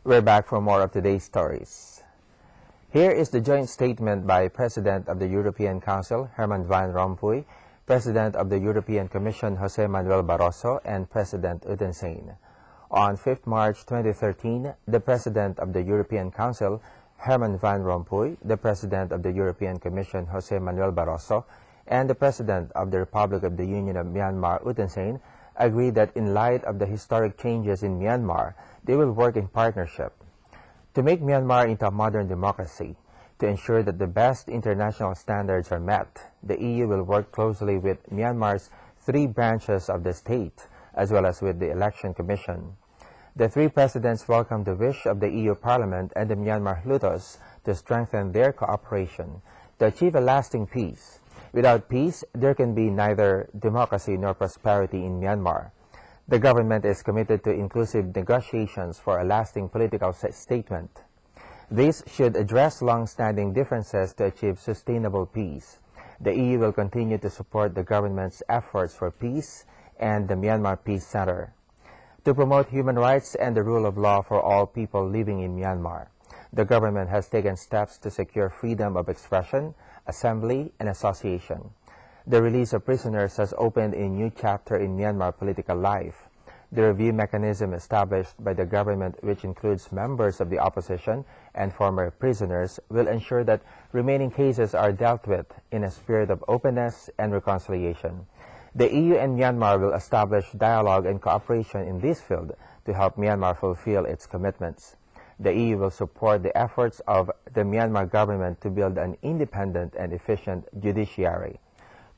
We're back for more of today's stories. Here is the joint statement by President of the European Council, Herman Van Rompuy, President of the European Commission, José Manuel Barroso, and President Thein Sein. On 5 March 2013, the President of the European Council, Herman Van Rompuy, the President of the European Commission, José Manuel Barroso, and the President of the Republic of the Union of Myanmar, Thein Sein, agreed that in light of the historic changes in Myanmar, they will work in partnership to make Myanmar into a modern democracy. To ensure that the best international standards are met, the EU will work closely with Myanmar's 3 branches of the state, as well as with the Election Commission. The 3 presidents welcomed the wish of the EU Parliament and the Myanmar Hlutos to strengthen their cooperation to achieve a lasting peace. Without peace, there can be neither democracy nor prosperity in Myanmar. The government is committed to inclusive negotiations for a lasting political statement. These should address long-standing differences to achieve sustainable peace. The EU will continue to support the government's efforts for peace and the Myanmar Peace Center to promote human rights and the rule of law for all people living in Myanmar. The government has taken steps to secure freedom of expression, assembly, and association. The release of prisoners has opened a new chapter in Myanmar political life. The review mechanism established by the government, which includes members of the opposition and former prisoners, will ensure that remaining cases are dealt with in a spirit of openness and reconciliation. The EU and Myanmar will establish dialogue and cooperation in this field to help Myanmar fulfill its commitments. The EU will support the efforts of the Myanmar government to build an independent and efficient judiciary,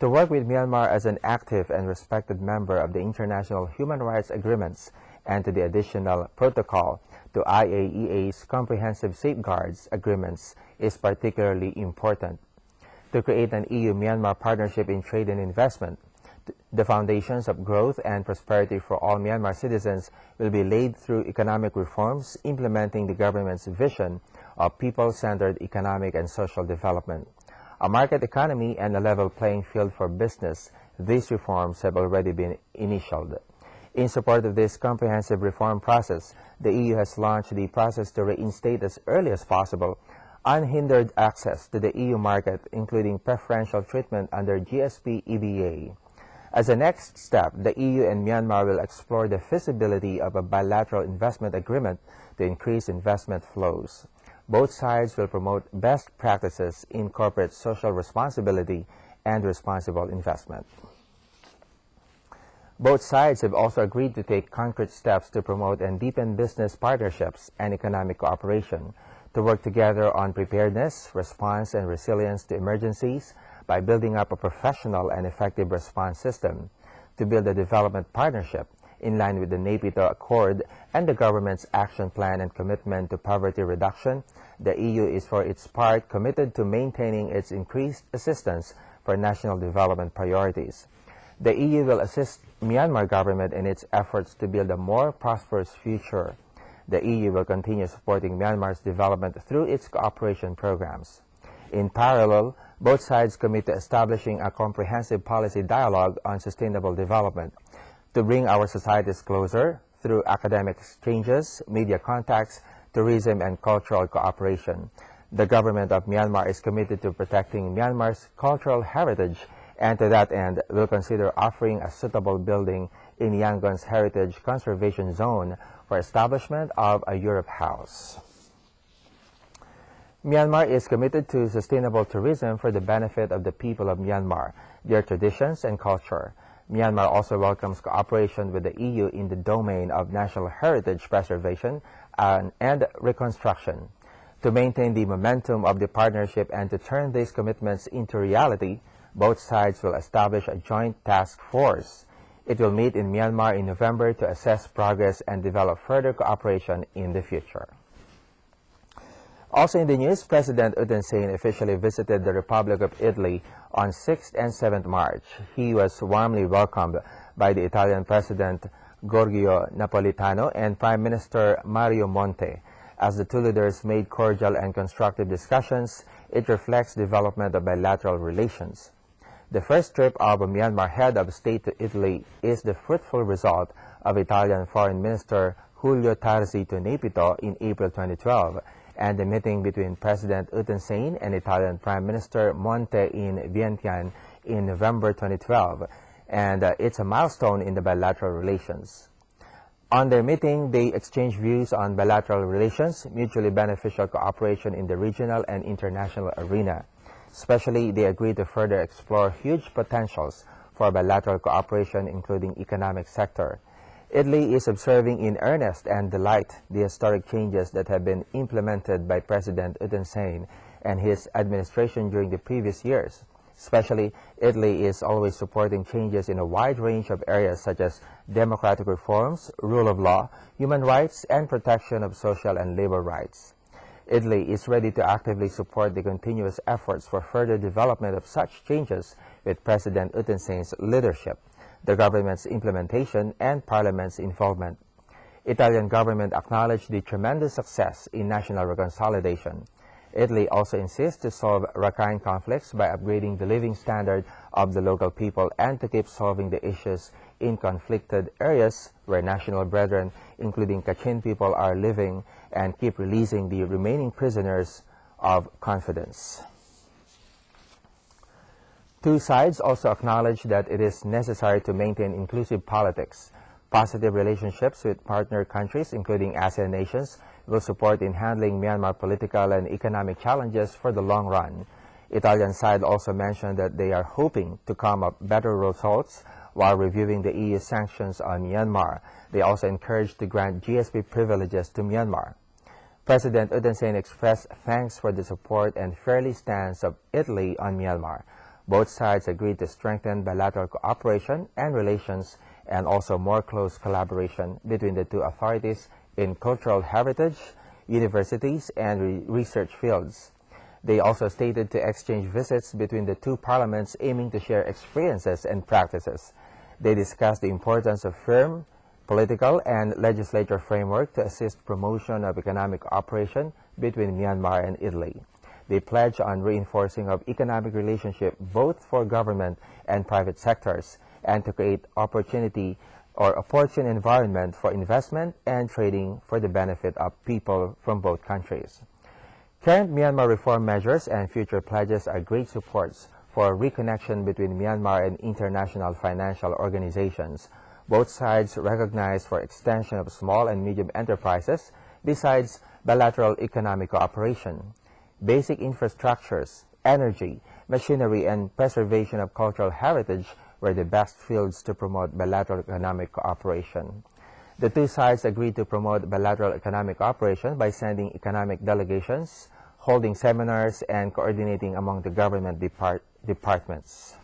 to work with Myanmar as an active and respected member of the international human rights agreements and to the additional protocol to IAEA's comprehensive safeguards agreements is particularly important. To create an EU-Myanmar partnership in trade and investment, the foundations of growth and prosperity for all Myanmar citizens will be laid through economic reforms implementing the government's vision of people-centered economic and social development. A market economy and a level playing field for business, these reforms have already been initialed. In support of this comprehensive reform process, the EU has launched the process to reinstate as early as possible unhindered access to the EU market, including preferential treatment under GSP EBA. As a next step, the EU and Myanmar will explore the feasibility of a bilateral investment agreement to increase investment flows. Both sides will promote best practices in corporate social responsibility and responsible investment. Both sides have also agreed to take concrete steps to promote and deepen business partnerships and economic cooperation, to work together on preparedness, response, and resilience to emergencies by building up a professional and effective response system, to build a development partnership in line with the Naypyidaw Accord and the government's action plan and commitment to poverty reduction. The EU is for its part committed to maintaining its increased assistance for national development priorities. The EU will assist Myanmar government in its efforts to build a more prosperous future. The EU will continue supporting Myanmar's development through its cooperation programs. In parallel, both sides commit to establishing a comprehensive policy dialogue on sustainable development to bring our societies closer through academic exchanges, media contacts, tourism, and cultural cooperation. The government of Myanmar is committed to protecting Myanmar's cultural heritage, and to that end will consider offering a suitable building in Yangon's Heritage Conservation Zone for establishment of a Europe House. Myanmar is committed to sustainable tourism for the benefit of the people of Myanmar, their traditions, and culture. Myanmar also welcomes cooperation with the EU in the domain of national heritage preservation and reconstruction. To maintain the momentum of the partnership and to turn these commitments into reality, both sides will establish a joint task force. It will meet in Myanmar in November to assess progress and develop further cooperation in the future. Also in the news, President Thein Sein officially visited the Republic of Italy on 6th and 7th March. He was warmly welcomed by the Italian President Giorgio Napolitano and Prime Minister Mario Monti. As the two leaders made cordial and constructive discussions, it reflects development of bilateral relations. The first trip of a Myanmar head of state to Italy is the fruitful result of Italian Foreign Minister Julio Tarsi to Naypyidaw in April 2012, and the meeting between President Thein Sein and Italian Prime Minister Monte in Vientiane in November 2012, and it's a milestone in the bilateral relations. On their meeting, they exchanged views on bilateral relations, mutually beneficial cooperation in the regional and international arena. Especially, they agreed to further explore huge potentials for bilateral cooperation, including economic sector. Italy is observing in earnest and delight the historic changes that have been implemented by President Thein Sein and his administration during the previous years. Especially, Italy is always supporting changes in a wide range of areas such as democratic reforms, rule of law, human rights, and protection of social and labor rights. Italy is ready to actively support the continuous efforts for further development of such changes with President Thein Sein's leadership, the government's implementation, and Parliament's involvement. Italian government acknowledged the tremendous success in national reconciliation. Italy also insists to solve Rakhine conflicts by upgrading the living standard of the local people and to keep solving the issues in conflicted areas where national brethren, including Kachin people, are living, and keep releasing the remaining prisoners of confidence. Two sides also acknowledge that it is necessary to maintain inclusive politics. Positive relationships with partner countries, including ASEAN nations, will support in handling Myanmar political and economic challenges for the long run. Italian side also mentioned that they are hoping to come up better results while reviewing the EU sanctions on Myanmar. They also encouraged to grant GSP privileges to Myanmar. President Thein Sein expressed thanks for the support and fairly stance of Italy on Myanmar. Both sides agreed to strengthen bilateral cooperation and relations and also more close collaboration between the two authorities in cultural heritage, universities, and research fields. They also stated to exchange visits between the two parliaments aiming to share experiences and practices. They discussed the importance of firm political and legislature framework to assist promotion of economic cooperation between Myanmar and Italy. They pledged on reinforcing of economic relationship both for government and private sectors and to create opportunity or opportune environment for investment and trading for the benefit of people from both countries. Current Myanmar reform measures and future pledges are great supports for reconnection between Myanmar and international financial organizations. Both sides recognize for extension of small and medium enterprises besides bilateral economic cooperation. Basic infrastructures, energy, machinery, and preservation of cultural heritage were the best fields to promote bilateral economic cooperation. The two sides agreed to promote bilateral economic cooperation by sending economic delegations, holding seminars, and coordinating among the government departments.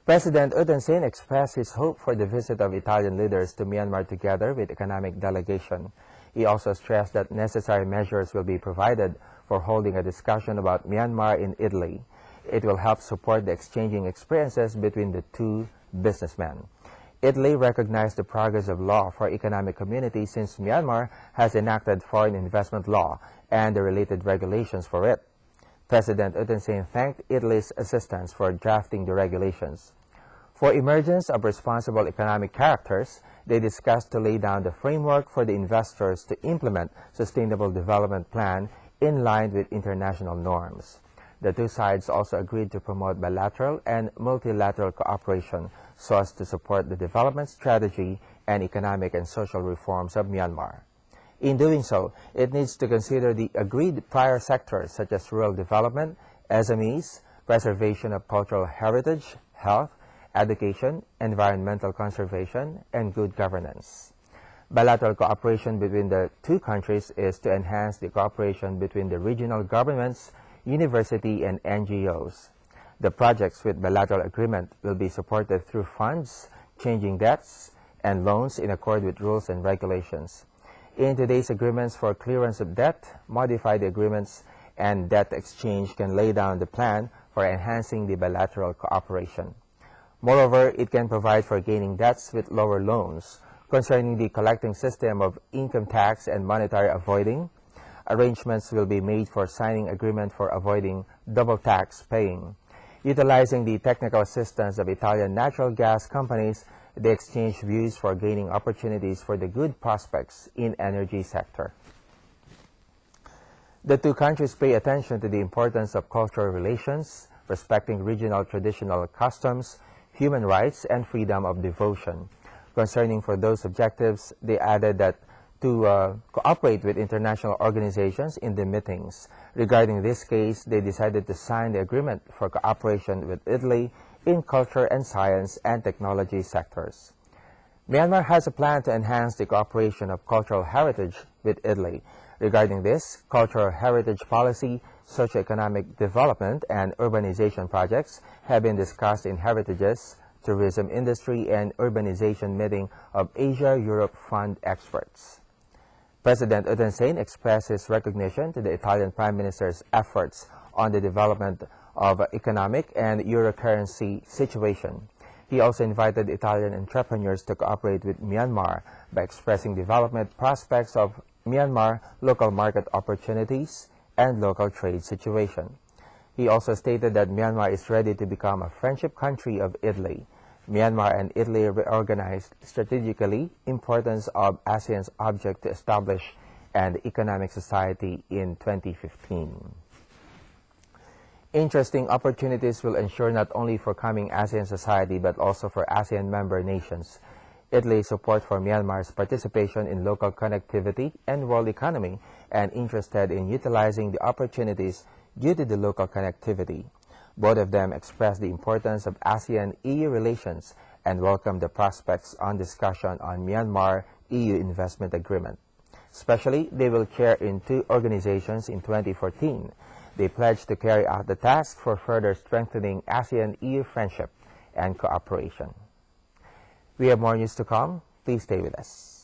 President Thein Sein expressed his hope for the visit of Italian leaders to Myanmar together with economic delegation. He also stressed that necessary measures will be provided for holding a discussion about Myanmar in Italy. It will help support the exchanging experiences between the two businessmen. Italy recognized the progress of law for economic community since Myanmar has enacted foreign investment law and the related regulations for it. President Thein Sein thanked Italy's assistance for drafting the regulations. For emergence of responsible economic characters, they discussed to lay down the framework for the investors to implement Sustainable Development Plan in line with international norms. The two sides also agreed to promote bilateral and multilateral cooperation so as to support the development strategy and economic and social reforms of Myanmar. In doing so, it needs to consider the agreed prior sectors such as rural development, SMEs, preservation of cultural heritage, health, education, environmental conservation, and good governance. Bilateral cooperation between the two countries is to enhance the cooperation between the regional governments, university, and NGOs. The projects with bilateral agreement will be supported through funds, changing debts, and loans in accord with rules and regulations. In today's agreements for clearance of debt, modified agreements, and debt exchange can lay down the plan for enhancing the bilateral cooperation. Moreover, it can provide for gaining debts with lower loans. Concerning the collecting system of income tax and monetary avoiding, arrangements will be made for signing agreement for avoiding double tax paying. Utilizing the technical assistance of Italian natural gas companies, They exchanged views for gaining opportunities for the good prospects in energy sector. The two countries pay attention to the importance of cultural relations, respecting regional traditional customs, human rights, and freedom of devotion. Concerning for those objectives, they added that to cooperate with international organizations in the meetings. Regarding this case, they decided to sign the agreement for cooperation with Italy in culture and science and technology sectors. Myanmar has a plan to enhance the cooperation of cultural heritage with Italy. Regarding this, cultural heritage policy, socioeconomic development, and urbanization projects have been discussed in Heritage's tourism industry and urbanization meeting of Asia-Europe Fund experts. President Thein Sein expressed his recognition to the Italian Prime Minister's efforts on the development of economic and euro currency situation. He also invited Italian entrepreneurs to cooperate with Myanmar by expressing development prospects of Myanmar, local market opportunities, and local trade situation. He also stated that Myanmar is ready to become a friendship country of Italy. Myanmar and Italy reorganized strategically importance of ASEAN's object to establish an economic society in 2015. Interesting opportunities will ensure not only for coming ASEAN society but also for ASEAN member nations. Italy's support for Myanmar's participation in local connectivity and world economy and interested in utilizing the opportunities due to the local connectivity. Both of them expressed the importance of ASEAN-EU relations and welcomed the prospects on discussion on Myanmar-EU investment agreement. Especially, they will chair in two organizations in 2014. They pledged to carry out the task for further strengthening ASEAN-EU friendship and cooperation. We have more news to come. Please stay with us.